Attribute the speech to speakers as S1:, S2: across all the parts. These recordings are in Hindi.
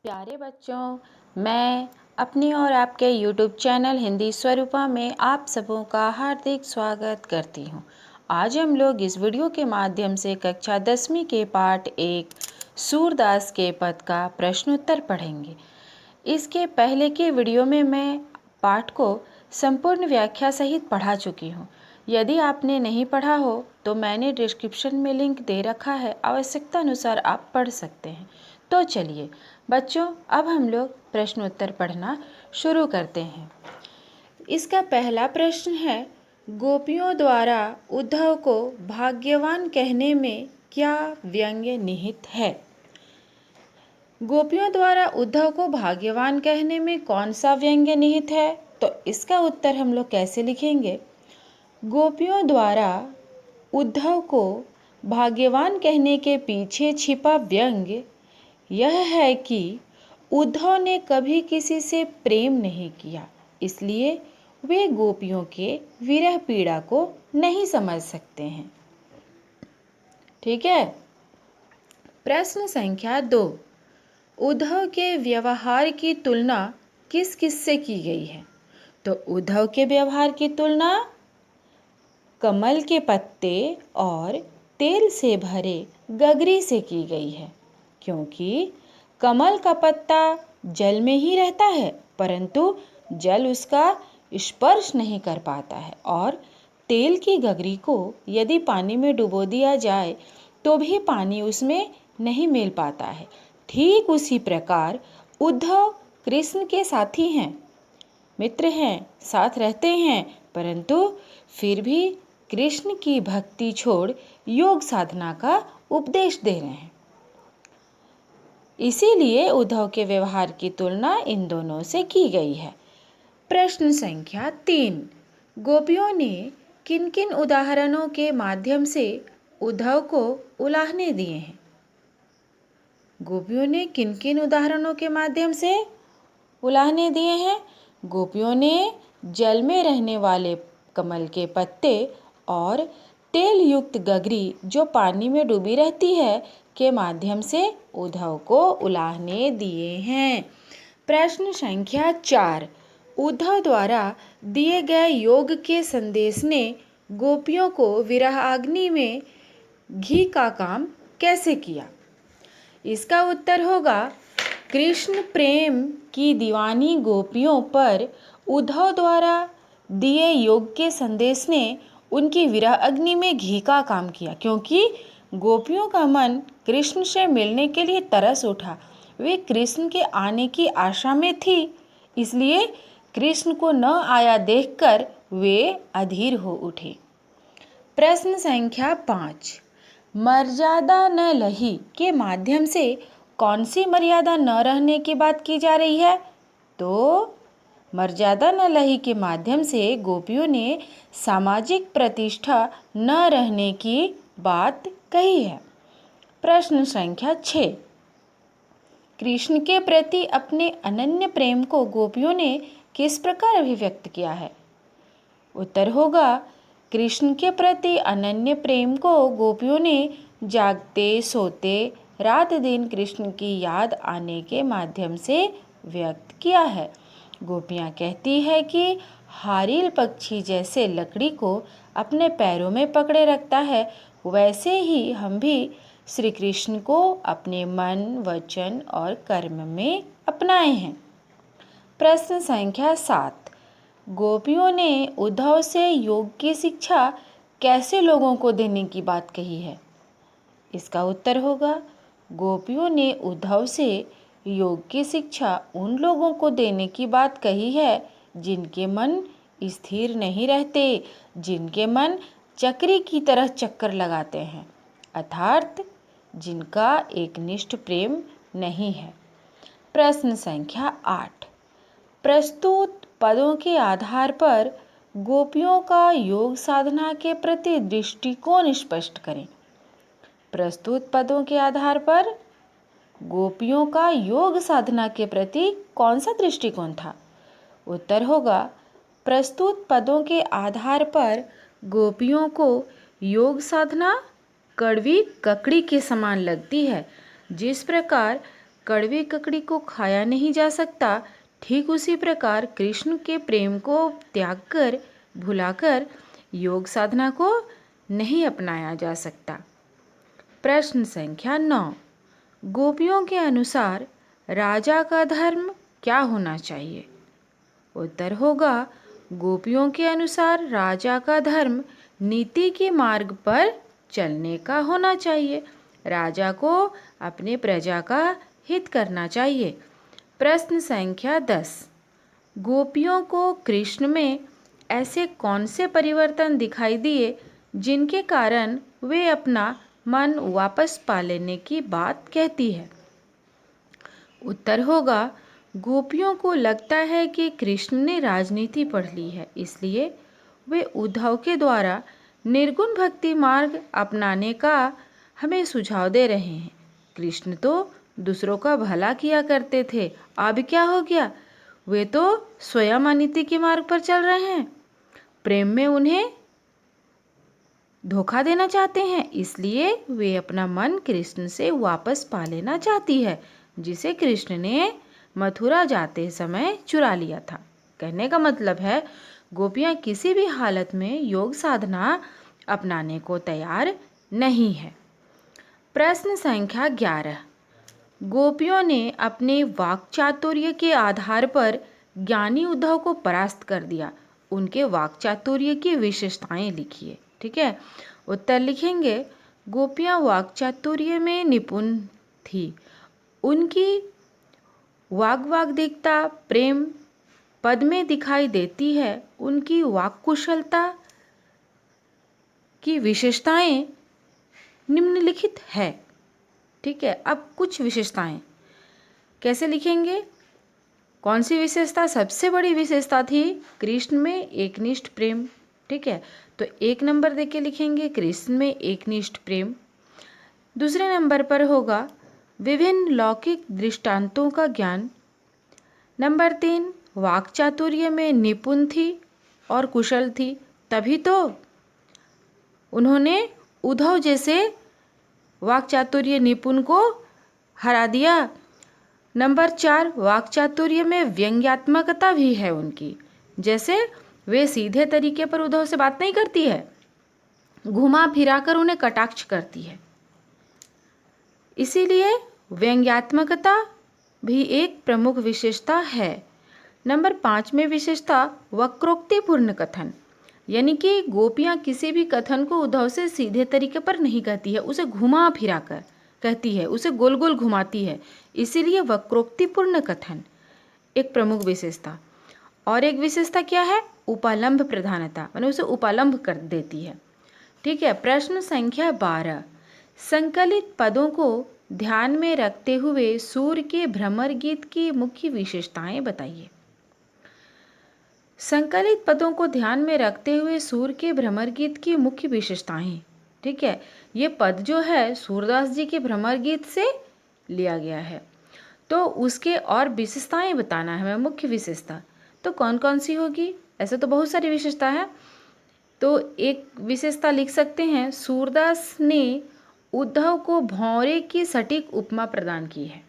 S1: प्यारे बच्चों, मैं अपनी और आपके YouTube चैनल हिंदी स्वरूपा में आप सबों का हार्दिक स्वागत करती हूँ। आज हम लोग इस वीडियो के माध्यम से कक्षा 10वीं के पाठ 1 सूरदास के पद का प्रश्नोत्तर पढ़ेंगे। इसके पहले के वीडियो में मैं पाठ को संपूर्ण व्याख्या सहित पढ़ा चुकी हूँ। यदि आपने नहीं पढ़ा हो तो मैंने डिस्क्रिप्शन में लिंक दे रखा है, आवश्यकता अनुसार आप पढ़ सकते हैं। तो चलिए बच्चों, अब हम लोग प्रश्नोत्तर पढ़ना शुरू करते हैं। इसका पहला प्रश्न है, गोपियों द्वारा उद्धव को भाग्यवान कहने में क्या व्यंग्य निहित है? गोपियों द्वारा उद्धव को भाग्यवान कहने में कौन सा व्यंग्य निहित है? तो इसका उत्तर हम लोग कैसे लिखेंगे? गोपियों द्वारा उद्धव को भाग्यवान कहने के पीछे छिपा व्यंग्य यह है कि उद्धव ने कभी किसी से प्रेम नहीं किया, इसलिए वे गोपियों के विरह पीड़ा को नहीं समझ सकते हैं। ठीक है। प्रश्न संख्या 2, उद्धव के व्यवहार की तुलना किस किस से की गई है? तो उद्धव के व्यवहार की तुलना कमल के पत्ते और तेल से भरे गगरी से की गई है, क्योंकि कमल का पत्ता जल में ही रहता है, परंतु जल उसका स्पर्श नहीं कर पाता है, और तेल की गगरी को यदि पानी में डुबो दिया जाए तो भी पानी उसमें नहीं मिल पाता है। ठीक उसी प्रकार उद्धव कृष्ण के साथी हैं, मित्र हैं, साथ रहते हैं, परंतु फिर भी कृष्ण की भक्ति छोड़ योग साधना का उपदेश दे रहे हैं। इसीलिए उद्धव के व्यवहार की तुलना इन दोनों से की गई है। प्रश्न संख्या 3, गोपियों ने किन किन उदाहरणों के माध्यम से उद्धव को उलाहने दिए हैं? गोपियों ने किन किन उदाहरणों के माध्यम से उलाहने दिए हैं? गोपियों ने जल में रहने वाले कमल के पत्ते और तेल युक्त गगरी जो पानी में डूबी रहती है के माध्यम से उद्धव को उलाहने दिए हैं। प्रश्न संख्या 4, उद्धव द्वारा दिए गए योग के संदेश ने गोपियों को विरह अग्नि में घी का काम कैसे किया? इसका उत्तर होगा, कृष्ण प्रेम की दीवानी गोपियों पर उद्धव द्वारा दिए योग के संदेश ने उनकी विरह अग्नि में घी का काम किया, क्योंकि गोपियों का मन कृष्ण से मिलने के लिए तरस उठा। वे कृष्ण के आने की आशा में थी, इसलिए कृष्ण को न आया देखकर वे अधीर हो उठे। प्रश्न संख्या 5, मर्यादा न लही के माध्यम से कौन सी मर्यादा न रहने की बात की जा रही है? तो मर्यादा न लही के माध्यम से गोपियों ने सामाजिक प्रतिष्ठा न रहने की बात कही है। प्रश्न संख्या 6, कृष्ण के प्रति अपने अनन्य प्रेम को गोपियों ने किस प्रकार अभिव्यक्त किया है? उत्तर होगा, कृष्ण के प्रति अनन्य प्रेम को गोपियों ने जागते सोते रात दिन कृष्ण की याद आने के माध्यम से व्यक्त किया है। गोपियाँ कहती है कि हारिल पक्षी जैसे लकड़ी को अपने पैरों में पकड़े रखता है, वैसे ही हम भी श्री कृष्ण को अपने मन, वचन और कर्म में अपनाए हैं। प्रश्न संख्या 7, गोपियों ने उद्धव से योग की शिक्षा कैसे लोगों को देने की बात कही है? इसका उत्तर होगा, गोपियों ने उद्धव से योग की शिक्षा उन लोगों को देने की बात कही है जिनके मन स्थिर नहीं रहते, जिनके मन चक्री की तरह चक्कर लगाते हैं, अर्थात जिनका एकनिष्ठ प्रेम नहीं है। प्रश्न संख्या 8, प्रस्तुत पदों के आधार पर गोपियों का योग साधना के प्रति दृष्टिकोण स्पष्ट करें। प्रस्तुत पदों के आधार पर गोपियों का योग साधना के प्रति कौन सा दृष्टिकोण था? उत्तर होगा, प्रस्तुत पदों के आधार पर गोपियों को योग साधना कड़वी ककड़ी के समान लगती है। जिस प्रकार कड़वी ककड़ी को खाया नहीं जा सकता, ठीक उसी प्रकार कृष्ण के प्रेम को त्याग कर, भुलाकर योग साधना को नहीं अपनाया जा सकता। प्रश्न संख्या 9। गोपियों के अनुसार राजा का धर्म क्या होना चाहिए? उत्तर होगा, गोपियों के अनुसार राजा का धर्म नीति के मार्ग पर चलने का होना चाहिए। राजा को अपने प्रजा का हित करना चाहिए। प्रश्न संख्या 10। गोपियों को कृष्ण में ऐसे कौन से परिवर्तन दिखाई दिए जिनके कारण वे अपना मन वापस पा लेने की बात कहती है? उत्तर होगा, गोपियों को लगता है कि कृष्ण ने राजनीति पढ़ ली है, इसलिए वे उद्धव के द्वारा निर्गुण भक्ति मार्ग अपनाने का हमें सुझाव दे रहे हैं। कृष्ण तो दूसरों का भला किया करते थे, अब क्या हो गया? वे तो स्वयं अनिति के मार्ग पर चल रहे हैं। प्रेम में उन्हें धोखा देना चाहते हैं, इसलिए वे अपना मन कृष्ण से वापस पा लेना चाहती है, जिसे कृष्ण ने मथुरा जाते समय चुरा लिया था। कहने का मतलब है, गोपियाँ किसी भी हालत में योग साधना अपनाने को तैयार नहीं है। प्रश्न संख्या 11। गोपियों ने अपने वाक् चातुर्य के आधार पर ज्ञानी उद्धव को परास्त कर दिया। उनके वाक् चातुर्य की विशेषताएं लिखिए। ठीक है, उत्तर लिखेंगे, गोपियाँ वाक् चातुर्य में निपुण थी। उनकी वाग्वागदिकता प्रेम पद में दिखाई देती है। उनकी वाक् कुशलता की विशेषताएं निम्नलिखित है। ठीक है, अब कुछ विशेषताएं कैसे लिखेंगे? कौन सी विशेषता सबसे बड़ी विशेषता थी? कृष्ण में एकनिष्ठ प्रेम। ठीक है, तो 1 नंबर देके लिखेंगे कृष्ण में एकनिष्ठ प्रेम। दूसरे नंबर पर होगा विभिन्न लौकिक दृष्टांतों का ज्ञान। नंबर 3, वाक् चातुर्य में निपुण थी और कुशल थी, तभी तो उन्होंने उद्धव जैसे वाक् चातुर्य निपुण को हरा दिया। नंबर 4, वाक् चातुर्य में व्यंग्यात्मकता भी है उनकी, जैसे वे सीधे तरीके पर उद्धव से बात नहीं करती है, घुमा फिराकर उन्हें कटाक्ष करती है, इसीलिए व्यंग्यात्मकता भी एक प्रमुख विशेषता है। नंबर 5 में विशेषता वक्रोक्तिपूर्ण कथन, यानी कि गोपियाँ किसी भी कथन को उद्धव से सीधे तरीके पर नहीं कहती है, उसे घुमा फिरा कर कहती है, उसे गोल गोल घुमाती है, इसीलिए वक्रोक्तिपूर्ण कथन एक प्रमुख विशेषता। और एक विशेषता क्या है? उपालंभ प्रधानता, माने उसे उपालंभ कर देती है। ठीक है, प्रश्न संख्या 12। संकलित पदों को ध्यान में रखते हुए सूर्य के भ्रमर गीत की मुख्य विशेषताएं बताइए। संकलित पदों को ध्यान में रखते हुए सूर्य के भ्रमर गीत की मुख्य विशेषताएं। ठीक है, ये पद जो है सूरदास जी के भ्रमर गीत से लिया गया है, तो उसके और विशेषताएं बताना है हमें, मुख्य विशेषता। तो कौन कौन सी होगी? ऐसे तो बहुत सारी विशेषता है, तो एक विशेषता लिख सकते हैं, सूरदास ने उद्धव को भौरे की सटीक उपमा प्रदान की है,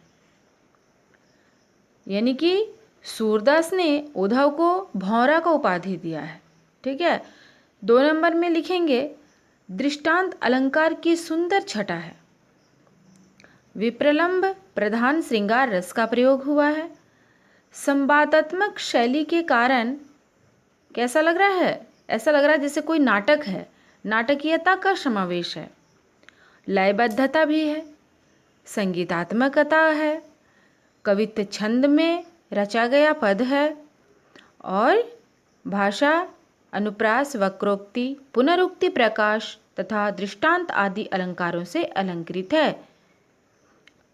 S1: यानी कि सूरदास ने उद्धव को भौरा का उपाधि दिया है। ठीक है, 2 नंबर में लिखेंगे दृष्टांत अलंकार की सुंदर छटा है। विप्रलंब प्रधान श्रृंगार रस का प्रयोग हुआ है। संवादात्मक शैली के कारण कैसा लग रहा है? ऐसा लग रहा है जैसे कोई नाटक है, नाटकीयता का समावेश है। लयबद्धता भी है, संगीतात्मकता है, कवित्व छंद में रचा गया पद है, और भाषा अनुप्रास वक्रोक्ति पुनरुक्ति प्रकाश तथा दृष्टांत आदि अलंकारों से अलंकृत है।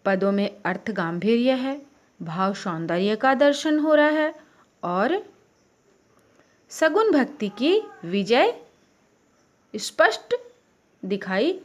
S1: पदों में अर्थ गांभीर्य है, भाव सौंदर्य का दर्शन हो रहा है, और सगुण भक्ति की विजय स्पष्ट दिखाई